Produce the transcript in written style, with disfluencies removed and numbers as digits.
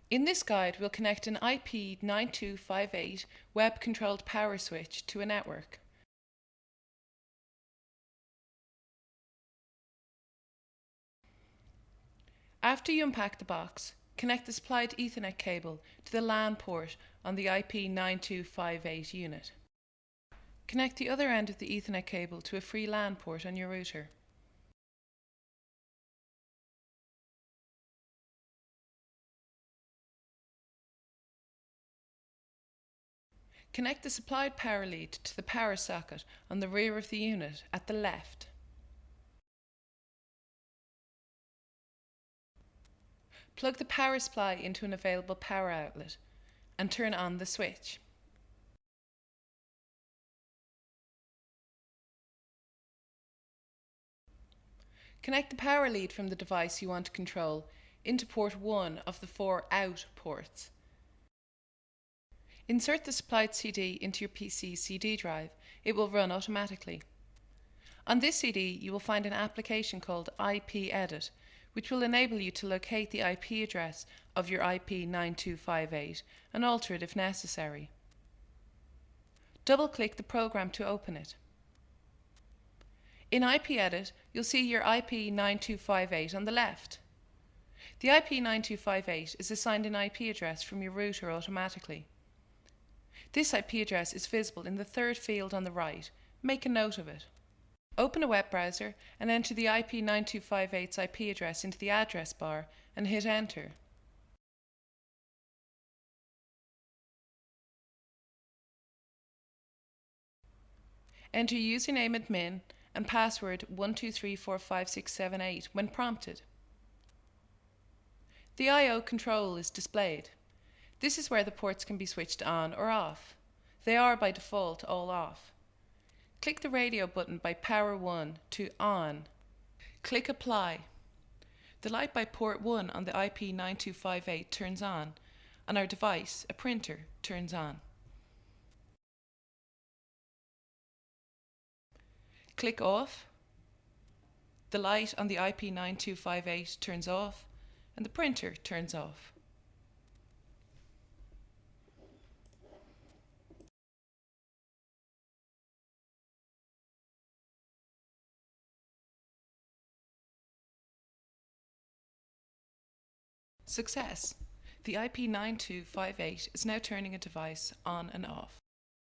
In this guide, we'll connect an IP9258 Web controlled power switch to a network. After you unpack the box, connect the supplied Ethernet cable to the LAN port on the IP9258 unit. Connect the other end of the Ethernet cable to a free LAN port on your router. Connect the supplied power lead to the power socket on the rear of the unit at the left. Plug the power supply into an available power outlet and turn on the switch. Connect the power lead from the device you want to control into port 1 of the 4 out ports. Insert the supplied CD into your PC's CD drive. It will run automatically. On this CD you will find an application called IPEdit, which will enable you to locate the IP address of your IP9258 and alter it if necessary. Double-click the program to open it. In IPEdit, you'll see your IP9258 on the left. The IP9258 is assigned an IP address from your router automatically. This IP address is visible in the third field on the right. Make a note of it. Open a web browser and enter the IP9258's IP address into the address bar and hit enter. Enter username admin and password 123456778 when prompted. The I/O control is displayed. This is where the ports can be switched on or off. They are by default all off. Click the radio button by power 1 to on. Click apply. The light by port 1 on the IP9258 turns on. On our device, a printer turns on. Click off. The light on the IP9258 turns off and the printer turns off. Success! The IP9258 is now turning a device on and off.